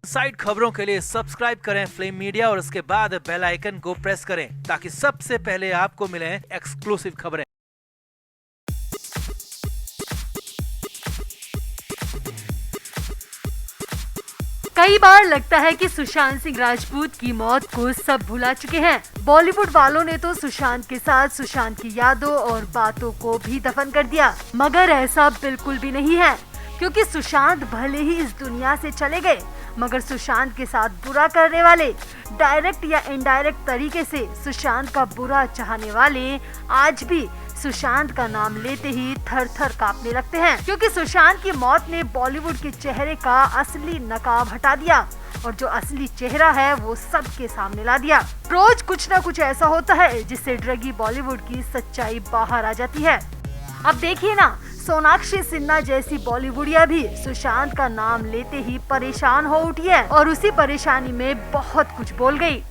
Side खबरों के लिए सब्सक्राइब करें फ्लेम मीडिया और उसके बाद बेल आइकन को प्रेस करें ताकि सबसे पहले आपको मिले एक्सक्लूसिव खबरें। कई बार लगता है कि सुशांत सिंह राजपूत की मौत को सब भुला चुके हैं। बॉलीवुड वालों ने तो सुशांत के साथ सुशांत की यादों और बातों को भी दफन कर दिया, मगर ऐसा बिल्कुल भी नहीं है, क्योंकि सुशांत भले ही इस दुनिया से चले गए, मगर सुशांत के साथ बुरा करने वाले, डायरेक्ट या इनडायरेक्ट तरीके से सुशांत का बुरा चाहने वाले आज भी सुशांत का नाम लेते ही थर थर कांपने लगते हैं, क्योंकि सुशांत की मौत ने बॉलीवुड के चेहरे का असली नकाब हटा दिया और जो असली चेहरा है वो सबके सामने ला दिया। रोज कुछ न कुछ ऐसा होता है जिससे ड्रगी बॉलीवुड की सच्चाई बाहर आ जाती है। अब देखिए ना, सोनाक्षी सिन्हा जैसी बॉलीवुडिया भी सुशांत का नाम लेते ही परेशान हो उठी है और उसी परेशानी में बहुत कुछ बोल गई।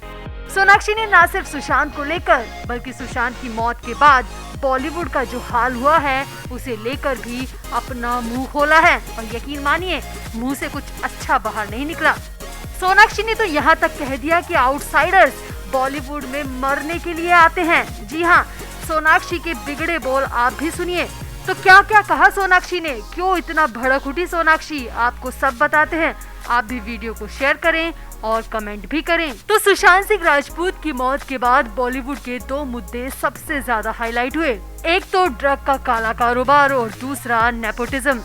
सोनाक्षी ने न सिर्फ सुशांत को लेकर बल्कि सुशांत की मौत के बाद बॉलीवुड का जो हाल हुआ है उसे लेकर भी अपना मुंह खोला है और यकीन मानिए मुंह से कुछ अच्छा बाहर नहीं निकला। सोनाक्षी ने तो यहाँ तक कह दिया कि आउटसाइडर्स बॉलीवुड में मरने के लिए आते हैं। जी हाँ, सोनाक्षी के बिगड़े बोल आप भी सुनिए। तो क्या क्या कहा सोनाक्षी ने, क्यों इतना भड़क उठी सोनाक्षी, आपको सब बताते हैं। आप भी वीडियो को शेयर करें और कमेंट भी करें। तो सुशांत सिंह राजपूत की मौत के बाद बॉलीवुड के दो मुद्दे सबसे ज्यादा हाईलाइट हुए। एक तो ड्रग का काला कारोबार और दूसरा नेपोटिज्म।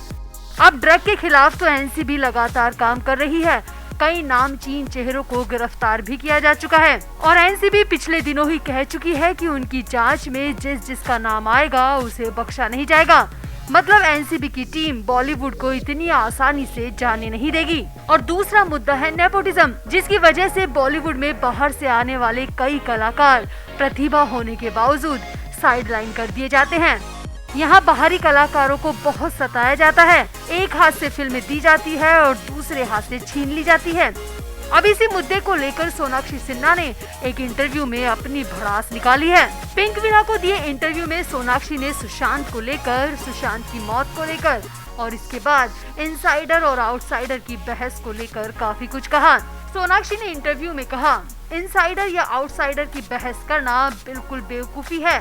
अब ड्रग के खिलाफ तो एनसीबी लगातार काम कर रही है। कई नामचीन चेहरों को गिरफ्तार भी किया जा चुका है और एनसीबी पिछले दिनों ही कह चुकी है कि उनकी जांच में जिसका नाम आएगा उसे बख्शा नहीं जाएगा। मतलब एनसीबी की टीम बॉलीवुड को इतनी आसानी से जाने नहीं देगी। और दूसरा मुद्दा है नेपोटिज्म, जिसकी वजह से बॉलीवुड में बाहर से आने वाले कई कलाकार प्रतिभा होने के बावजूद साइडलाइन कर दिए जाते हैं। यहाँ बाहरी कलाकारों को बहुत सताया जाता है, एक हाथ से फिल्में दी जाती है और दूसरे हाथ से छीन ली जाती है। अब इसी मुद्दे को लेकर सोनाक्षी सिन्हा ने एक इंटरव्यू में अपनी भड़ास निकाली है। पिंक विला को दिए इंटरव्यू में सोनाक्षी ने सुशांत को लेकर, सुशांत की मौत को लेकर और इसके बाद इनसाइडर और आउटसाइडर की बहस को लेकर काफी कुछ कहा। सोनाक्षी ने इंटरव्यू में कहा, इनसाइडर या आउटसाइडर की बहस करना बिल्कुल बेवकूफी है।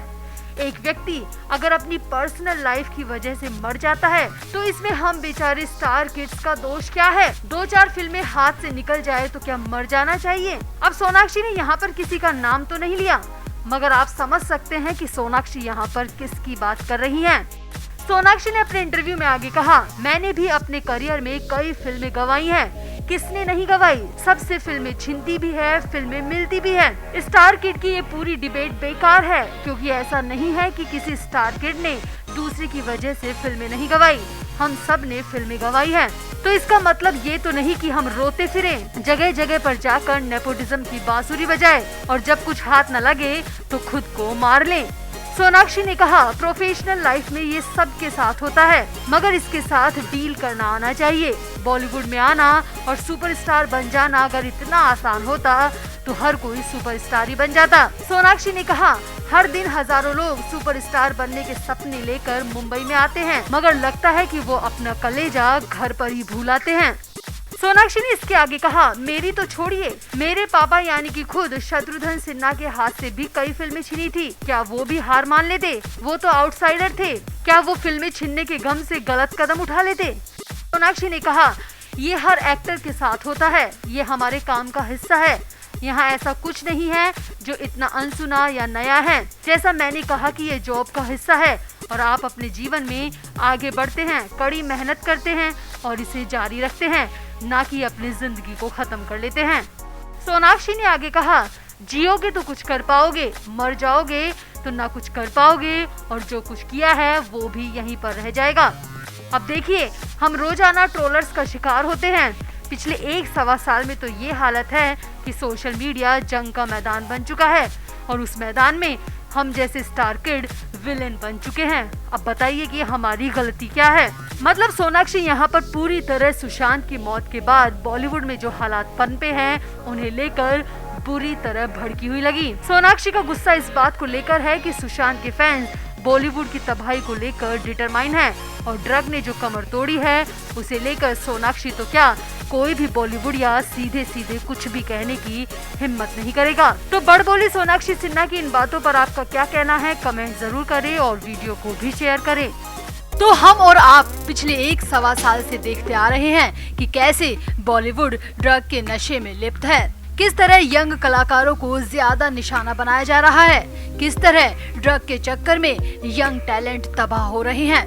एक व्यक्ति अगर अपनी पर्सनल लाइफ की वजह से मर जाता है तो इसमें हम बेचारे स्टार किड्स का दोष क्या है। 2-4 फिल्में हाथ से निकल जाए तो क्या मर जाना चाहिए। अब सोनाक्षी ने यहाँ पर किसी का नाम तो नहीं लिया, मगर आप समझ सकते हैं कि सोनाक्षी यहाँ पर किसकी बात कर रही हैं। सोनाक्षी ने अपने इंटरव्यू में आगे कहा, मैंने भी अपने करियर में कई फिल्में गंवाई हैं। किसने नहीं गंवाई, सबसे फिल्में छिनती भी है, फिल्में मिलती भी है। स्टार किड की ये पूरी डिबेट बेकार है, क्योंकि ऐसा नहीं है कि किसी स्टार किड ने दूसरे की वजह से फिल्में नहीं गंवाई, हम सब ने फिल्में गंवाई है। तो इसका मतलब ये तो नहीं कि हम रोते फिरें, जगह जगह पर जाकर नेपोटिज्म की बांसुरी बजाए और जब कुछ हाथ न लगे तो खुद को मार लें। सोनाक्षी ने कहा, प्रोफेशनल लाइफ में ये सबके साथ होता है, मगर इसके साथ डील करना आना चाहिए। बॉलीवुड में आना और सुपरस्टार बन जाना अगर इतना आसान होता तो हर कोई सुपरस्टार ही बन जाता। सोनाक्षी ने कहा, हर दिन हजारों लोग सुपरस्टार बनने के सपने लेकर मुंबई में आते हैं, मगर लगता है कि वो अपना कलेजा घर पर ही भूल आते हैं। सोनाक्षी ने इसके आगे कहा, मेरी तो छोड़िए, मेरे पापा यानी कि खुद शत्रुघ्न सिन्हा के हाथ से भी कई फिल्में छिनी थी, क्या वो भी हार मान लेते? वो तो आउटसाइडर थे, क्या वो फिल्में छीनने के गम से गलत कदम उठा लेते? सोनाक्षी ने कहा, ये हर एक्टर के साथ होता है, ये हमारे काम का हिस्सा है। यहाँ ऐसा कुछ नहीं है जो इतना अनसुना या नया है। जैसा मैंने कहा कि ये जॉब का हिस्सा है और आप अपने जीवन में आगे बढ़ते हैं, कड़ी मेहनत करते हैं और इसे जारी रखते हैं, ना कि अपनी जिंदगी को खत्म कर लेते हैं। सोनाक्षी ने आगे कहा, जियोगे तो कुछ कर पाओगे, मर जाओगे तो ना कुछ कर पाओगे और जो कुछ किया है वो भी यहीं पर रह जाएगा। अब देखिए, हम रोजाना ट्रोलर्स का शिकार होते हैं। पिछले 1-1.25 साल में तो ये हालत है कि सोशल मीडिया जंग का मैदान बन चुका है और उस मैदान में हम जैसे स्टार किड विलेन बन चुके हैं। अब बताइए कि हमारी गलती क्या है। मतलब सोनाक्षी यहाँ पर पूरी तरह सुशांत की मौत के बाद बॉलीवुड में जो हालात पनपे हैं उन्हें लेकर बुरी तरह भड़की हुई लगी। सोनाक्षी का गुस्सा इस बात को लेकर है कि सुशांत के फैंस बॉलीवुड की तबाही को लेकर डिटरमाइन है और ड्रग ने जो कमर तोड़ी है उसे लेकर सोनाक्षी तो क्या कोई भी बॉलीवुड या सीधे सीधे कुछ भी कहने की हिम्मत नहीं करेगा। तो बड़बोली सोनाक्षी सिन्हा की इन बातों पर आपका क्या कहना है, कमेंट जरूर करें और वीडियो को भी शेयर करें। तो हम और आप पिछले 1-1.25 साल से देखते आ रहे हैं कि कैसे बॉलीवुड ड्रग के नशे में लिप्त है, किस तरह यंग कलाकारों को ज्यादा निशाना बनाया जा रहा है, किस तरह ड्रग के चक्कर में यंग टैलेंट तबाह हो रहे हैं।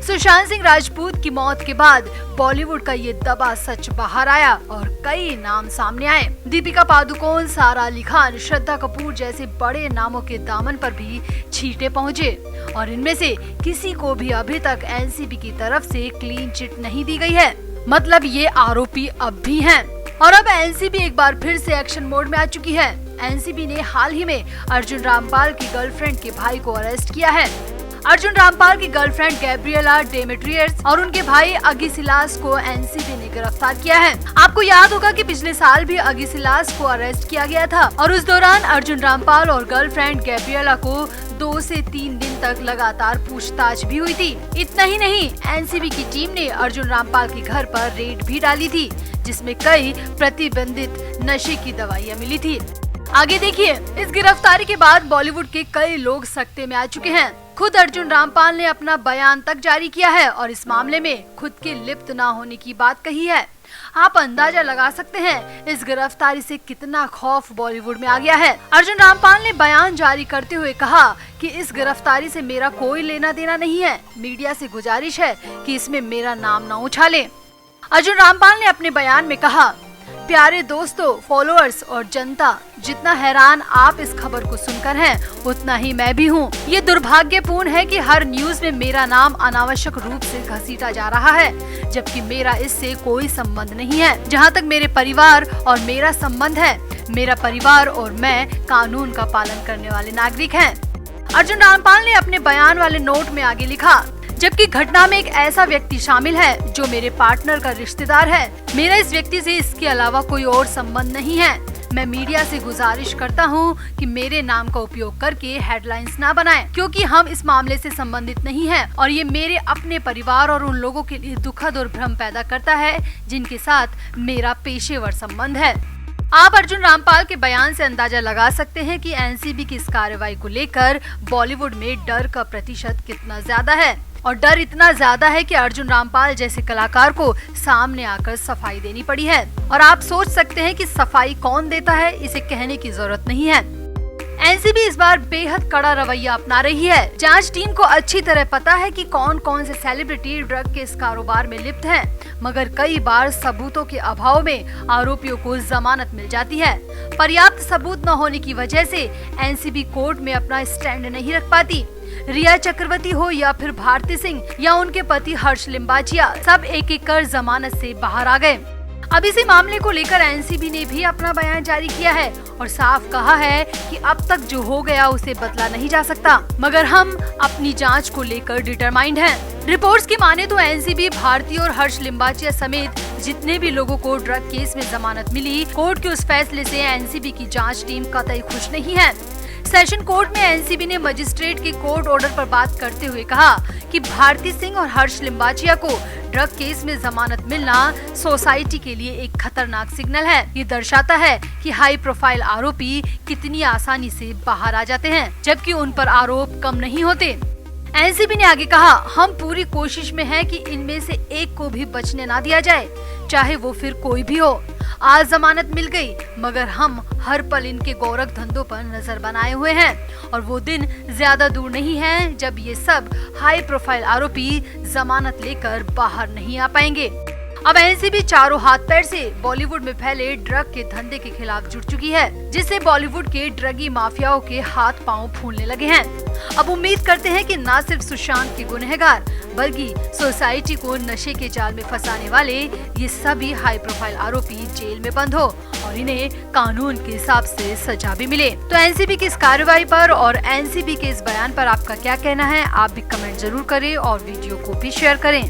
सुशांत सिंह राजपूत की मौत के बाद बॉलीवुड का ये दबा सच बाहर आया और कई नाम सामने आए। दीपिका पादुकोण, सारा अली खान, श्रद्धा कपूर जैसे बड़े नामों के दामन पर भी छींटे पहुंचे और इनमें से किसी को भी अभी तक एनसीबी की तरफ से क्लीन चिट नहीं दी गई है। मतलब ये आरोपी अब भी हैं। और अब एनसीबी एक बार फिर से एक्शन मोड में आ चुकी है। एनसीबी ने हाल ही में अर्जुन रामपाल की गर्लफ्रेंड के भाई को अरेस्ट किया है। अर्जुन रामपाल की गर्लफ्रेंड गैब्रिएला डेमेट्रियस और उनके भाई अगिसिलास को एनसीबी ने गिरफ्तार किया है। आपको याद होगा कि पिछले साल भी अगिसिलास को अरेस्ट किया गया था और उस दौरान अर्जुन रामपाल और गर्लफ्रेंड गैब्रिएला को 2 से 3 दिन तक लगातार पूछताछ भी हुई थी। इतना ही नहीं, एनसीबी की टीम ने अर्जुन रामपाल के घर पर रेड भी डाली थी, जिसमें कई प्रतिबंधित नशे की दवाइयां मिली थी। आगे देखिए, इस गिरफ्तारी के बाद बॉलीवुड के कई लोग सकते में आ चुके हैं। खुद अर्जुन रामपाल ने अपना बयान तक जारी किया है और इस मामले में खुद के लिप्त न होने की बात कही है। आप अंदाजा लगा सकते हैं इस गिरफ्तारी से कितना खौफ बॉलीवुड में आ गया है। अर्जुन रामपाल ने बयान जारी करते हुए कहा कि इस गिरफ्तारी से मेरा कोई लेना देना नहीं है। मीडिया से गुजारिश है कि इसमें मेरा नाम न उछालें। अर्जुन रामपाल ने अपने बयान में कहा, प्यारे दोस्तों, फॉलोअर्स और जनता, जितना हैरान आप इस खबर को सुनकर हैं, उतना ही मैं भी हूँ। ये दुर्भाग्यपूर्ण है कि हर न्यूज में मेरा नाम अनावश्यक रूप से घसीटा जा रहा है, जबकि मेरा इससे कोई संबंध नहीं है। जहाँ तक मेरे परिवार और मेरा संबंध है, मेरा परिवार और मैं कानून का पालन करने वाले नागरिक हैं। अर्जुन रामपाल ने अपने बयान वाले नोट में आगे लिखा, जबकि घटना में एक ऐसा व्यक्ति शामिल है जो मेरे पार्टनर का रिश्तेदार है। मेरा इस व्यक्ति से इसके अलावा कोई और संबंध नहीं है। मैं मीडिया से गुजारिश करता हूं कि मेरे नाम का उपयोग करके हेडलाइंस ना बनाएं, क्योंकि हम इस मामले से संबंधित नहीं हैं और ये मेरे अपने परिवार और उन लोगों के लिए दुखद और भ्रम पैदा करता है जिनके साथ मेरा पेशेवर संबंध है। आप अर्जुन रामपाल के बयान से अंदाजा लगा सकते हैं कि एनसीबी की इस कार्रवाई को लेकर बॉलीवुड में डर का प्रतिशत कितना ज्यादा है। और डर इतना ज्यादा है कि अर्जुन रामपाल जैसे कलाकार को सामने आकर सफाई देनी पड़ी है। और आप सोच सकते हैं कि सफाई कौन देता है, इसे कहने की जरूरत नहीं है। एनसीबी इस बार बेहद कड़ा रवैया अपना रही है। जांच टीम को अच्छी तरह पता है कि कौन कौन से सेलिब्रिटी ड्रग के इस कारोबार में लिप्त हैं, मगर कई बार सबूतों के अभाव में आरोपियों को जमानत मिल जाती है। पर्याप्त सबूत न होने की वजह से एनसीबी कोर्ट में अपना स्टैंड नहीं रख पाती। रिया चक्रवर्ती हो या फिर भारती सिंह या उनके पति हर्ष लिम्बाचिया, सब एक एक कर जमानत से बाहर आ गए। अब इसी मामले को लेकर एनसीबी ने भी अपना बयान जारी किया है और साफ कहा है कि अब तक जो हो गया उसे बदला नहीं जा सकता, मगर हम अपनी जांच को लेकर डिटरमाइंड हैं। रिपोर्ट्स की माने तो एनसीबी भारती और हर्ष लिम्बाचिया समेत जितने भी लोगों को ड्रग केस में जमानत मिली, कोर्ट के उस फैसले से एनसीबी की जांच टीम कतई खुश नहीं है। सेशन कोर्ट में एनसीबी ने मजिस्ट्रेट के कोर्ट ऑर्डर पर बात करते हुए कहा कि भारती सिंह और हर्ष लिम्बाचिया को ड्रग केस में जमानत मिलना सोसाइटी के लिए एक खतरनाक सिग्नल है। ये दर्शाता है कि हाई प्रोफाइल आरोपी कितनी आसानी से बाहर आ जाते हैं, जबकि उन पर आरोप कम नहीं होते। एनसीबी ने आगे कहा, हम पूरी कोशिश में हैं कि इनमें से एक को भी बचने ना दिया जाए, चाहे वो फिर कोई भी हो। आज जमानत मिल गई, मगर हम हर पल इनके गोरख धंधों पर नजर बनाए हुए हैं और वो दिन ज्यादा दूर नहीं है जब ये सब हाई प्रोफाइल आरोपी जमानत लेकर बाहर नहीं आ पाएंगे। अब एनसीबी चारों हाथ पैर से बॉलीवुड में फैले ड्रग के धंधे के खिलाफ जुट चुकी है, जिससे बॉलीवुड के ड्रगी माफियाओं के हाथ पांव फूलने लगे हैं। अब उम्मीद करते हैं कि न सिर्फ सुशांत के गुनहगार बल्कि सोसाइटी को नशे के जाल में फंसाने वाले ये सभी हाई प्रोफाइल आरोपी जेल में बंद हो और इन्हें कानून के हिसाब से सजा भी मिले। तो एनसीबी की इस कार्रवाई पर और एनसीबी के इस बयान पर आपका क्या कहना है, आप भी कमेंट जरूर करें और वीडियो को भी शेयर करें।